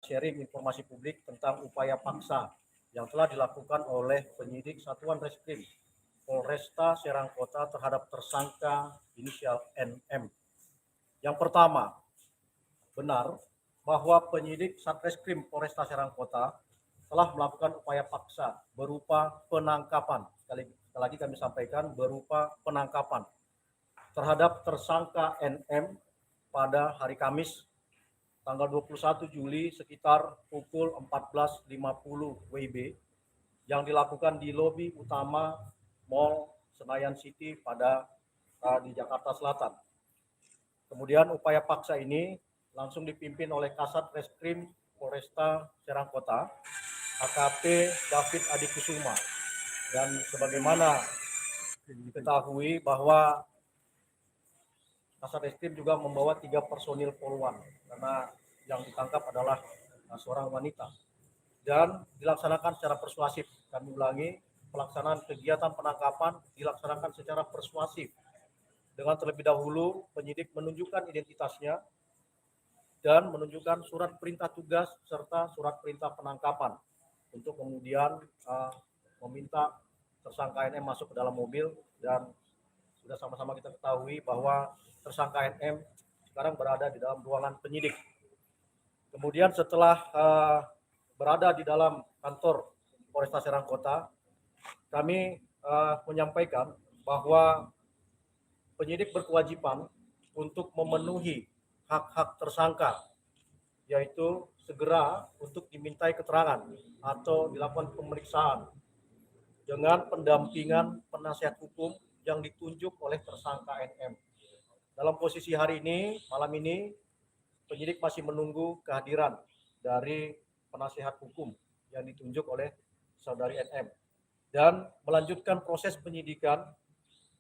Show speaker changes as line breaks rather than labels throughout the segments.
sharing informasi publik tentang upaya paksa yang telah dilakukan oleh penyidik Satuan Reskrim Polresta Serang Kota terhadap tersangka inisial NM. Yang pertama, benar bahwa penyidik Satreskrim Polresta Serang Kota telah melakukan upaya paksa berupa penangkapan. Sekali lagi kami sampaikan, berupa penangkapan terhadap tersangka NM pada hari Kamis tanggal 21 Juli sekitar pukul 14.50 WIB yang dilakukan di lobi utama Mall Senayan City di Jakarta Selatan. Kemudian upaya paksa ini langsung dipimpin oleh Kasat Reskrim Polresta Serang Kota, AKP David Adi Kusuma. Dan sebagaimana diketahui bahwa Kasat Reskrim juga membawa 3 personil Polwan karena yang ditangkap adalah seorang wanita. Dan dilaksanakan secara persuasif. Kami ulangi, pelaksanaan kegiatan penangkapan dilaksanakan secara persuasif. Dengan terlebih dahulu penyidik menunjukkan identitasnya dan menunjukkan surat perintah tugas serta surat perintah penangkapan untuk kemudian meminta tersangka NM masuk ke dalam mobil. Dan sudah sama-sama kita ketahui bahwa tersangka NM sekarang berada di dalam ruangan penyidik. Kemudian setelah berada di dalam kantor Polresta Serang Kota, kami menyampaikan bahwa penyidik berkewajiban untuk memenuhi hak-hak tersangka, yaitu segera untuk dimintai keterangan atau dilakukan pemeriksaan dengan pendampingan penasihat hukum yang ditunjuk oleh tersangka NM. Dalam posisi hari ini, malam ini, penyidik masih menunggu kehadiran dari penasihat hukum yang ditunjuk oleh saudari NM dan melanjutkan proses penyidikan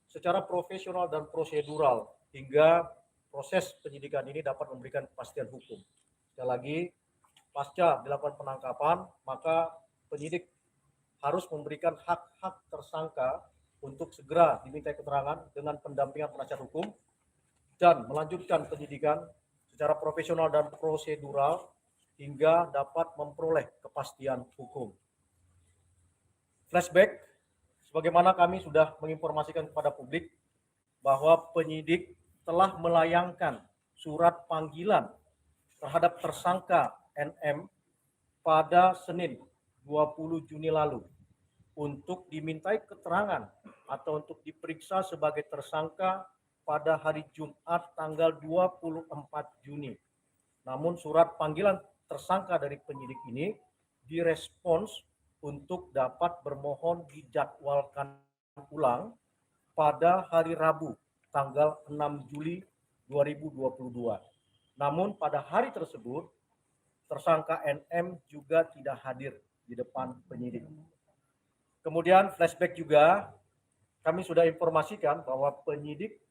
secara profesional dan prosedural hingga proses penyidikan ini dapat memberikan kepastian hukum. Sekali lagi, pasca dilakukan penangkapan, maka penyidik harus memberikan hak-hak tersangka untuk segera dimintai keterangan dengan pendampingan penasihat hukum dan melanjutkan penyidikan secara profesional dan prosedural hingga dapat memperoleh kepastian hukum. Flashback, sebagaimana kami sudah menginformasikan kepada publik bahwa penyidik telah melayangkan surat panggilan terhadap tersangka NM pada Senin 20 Juni lalu untuk dimintai keterangan atau untuk diperiksa sebagai tersangka pada hari Jumat tanggal 24 Juni. Namun surat panggilan tersangka dari penyidik ini direspons untuk dapat bermohon dijadwalkan ulang pada hari Rabu tanggal 6 Juli 2022. Namun pada hari tersebut tersangka NM juga tidak hadir di depan penyidik. Kemudian flashback juga, kami sudah informasikan bahwa penyidik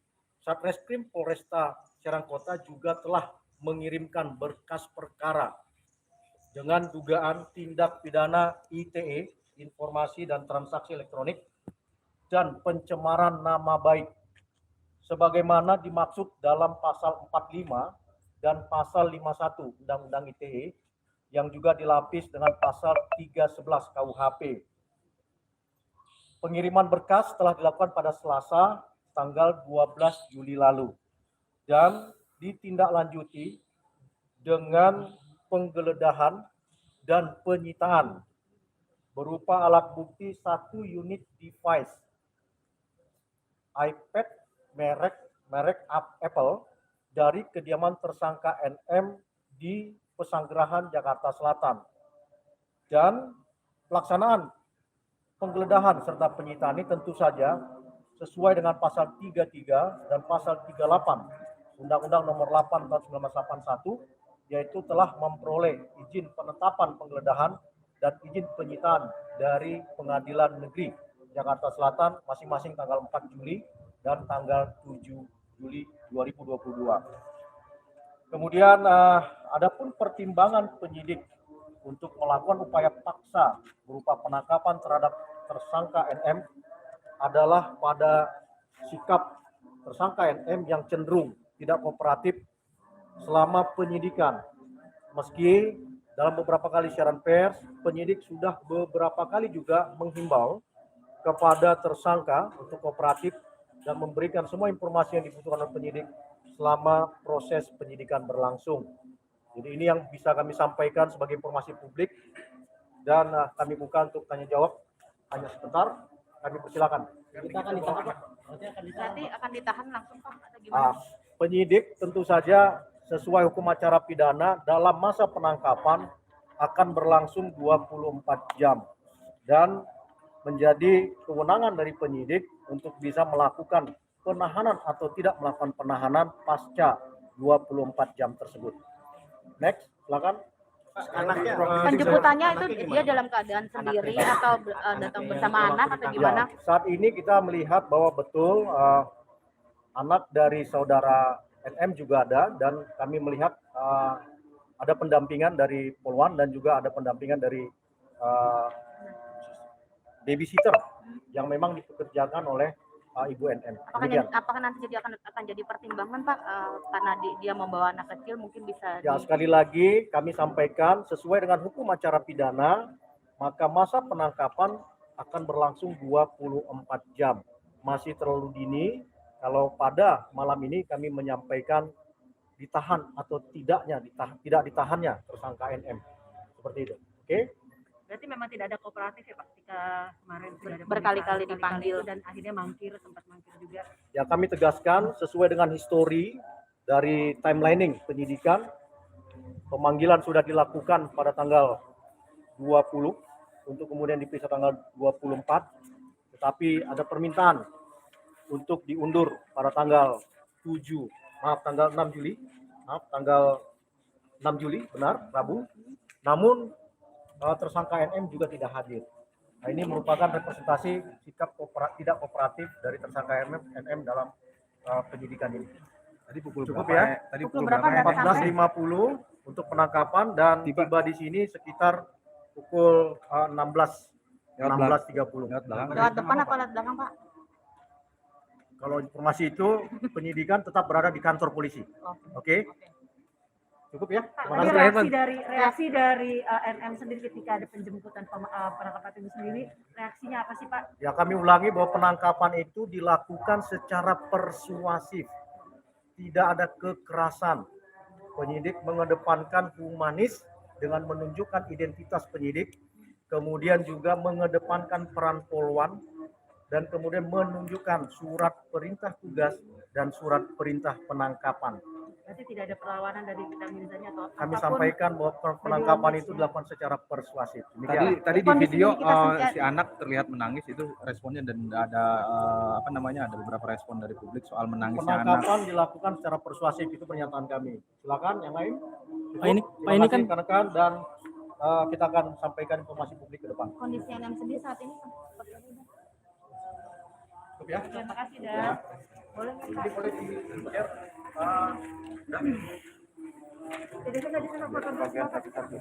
Satreskrim Polresta Serang Kota juga telah mengirimkan berkas perkara dengan dugaan tindak pidana ITE, informasi dan transaksi elektronik, dan pencemaran nama baik sebagaimana dimaksud dalam pasal 45 dan pasal 51 Undang-Undang ITE yang juga dilapis dengan pasal 311 KUHP. Pengiriman berkas telah dilakukan pada Selasa tanggal 12 Juli lalu dan ditindaklanjuti dengan penggeledahan dan penyitaan berupa alat bukti 1 unit device iPad merek Apple dari kediaman tersangka NM di Pesanggerahan, Jakarta Selatan. Dan pelaksanaan penggeledahan serta penyitaan ini tentu saja sesuai dengan pasal 33 dan pasal 38 Undang-Undang Nomor 8 tahun 1981, yaitu telah memperoleh izin penetapan penggeledahan dan izin penyitaan dari Pengadilan Negeri Jakarta Selatan masing-masing tanggal 4 Juli dan tanggal 7 Juli 2022. Kemudian adapun pertimbangan penyidik untuk melakukan upaya paksa berupa penangkapan terhadap tersangka NM adalah pada sikap tersangka NM yang cenderung tidak kooperatif selama penyidikan, meski dalam beberapa kali siaran pers, penyidik sudah beberapa kali juga menghimbau kepada tersangka untuk kooperatif dan memberikan semua informasi yang dibutuhkan oleh penyidik selama proses penyidikan berlangsung. Jadi ini yang bisa kami sampaikan sebagai informasi publik dan kami buka untuk tanya jawab. Hanya sebentar, kami persilakan. Kita akan ditahan, Pak.
Nanti akan ditahan langsung, Pak, atau gimana?
Penyidik tentu saja sesuai hukum acara pidana dalam masa penangkapan akan berlangsung 24 jam dan menjadi kewenangan dari penyidik untuk bisa melakukan penahanan atau tidak melakukan penahanan pasca 24 jam tersebut. Next, silakan.
Penjemputannya itu dia dalam keadaan sendiri atau datang bersama anak atau gimana?
Ya, saat ini kita melihat bahwa betul anak dari saudara NM juga ada dan kami melihat ada pendampingan dari Polwan dan juga ada pendampingan dari babysitter yang memang dipekerjakan oleh Ibu NM.
Apakah nanti akan jadi pertimbangan, Pak, karena dia membawa anak kecil mungkin bisa?
Ya, sekali lagi kami sampaikan sesuai dengan hukum acara pidana, maka masa penangkapan akan berlangsung 24 jam. Masih terlalu dini kalau pada malam ini kami menyampaikan ditahan atau tidak ditahannya tersangka NM. Seperti itu. Oke?
Berarti memang tidak ada kooperatif ya Pak, ketika kemarin sudah ada
berkali-kali dipanggil
dan akhirnya sempat mangkir juga.
Ya, kami tegaskan sesuai dengan histori dari timelining penyidikan, pemanggilan sudah dilakukan pada tanggal 20 untuk kemudian diperiksa tanggal 24, tetapi ada permintaan untuk diundur pada tanggal 6 Juli, tanggal 6 Juli, benar, Rabu. Namun tersangka NM juga tidak hadir. Nah, ini merupakan representasi sikap tidak kooperatif dari tersangka NM dalam penyidikan ini.
Tadi pukul
cukup
berapa?
Ya?
Tadi
pukul
pukul
berapa?
14.50 untuk penangkapan dan tiba di sini sekitar pukul 16.30.
Lewat depan apa lewat belakang, Pak?
Kalau informasi itu penyidikan tetap berada di kantor polisi. Oke? Cukup ya?
Pak, reaksi dari NM sendiri ketika ada penjemputan penangkapan itu sendiri, reaksinya apa sih Pak?
Ya, kami ulangi bahwa penangkapan itu dilakukan secara persuasif. Tidak ada kekerasan. Penyidik mengedepankan humanis dengan menunjukkan identitas penyidik, kemudian juga mengedepankan peran Polwan, dan kemudian menunjukkan surat perintah tugas dan surat perintah penangkapan.
Berarti tidak ada perlawanan dari kita misalnya atau
kami sampaikan bahwa penangkapan itu dilakukan secara persuasif.
Tadi di video si anak terlihat menangis, itu responnya dan ada ada beberapa respon dari publik soal menangisnya anak.
Penangkapan dilakukan secara persuasif, itu pernyataan kami. Silakan yang lain.
Pak ini kan
rekan-rekan, dan kita akan sampaikan informasi publik ke depan.
Kondisi NM sendiri saat ini seperti apa?
Cukup ya?
Terima kasih dah. Boleh
Ini boleh di-share.
Jadi kan tadi saya foto
Bagian kaki-kaki.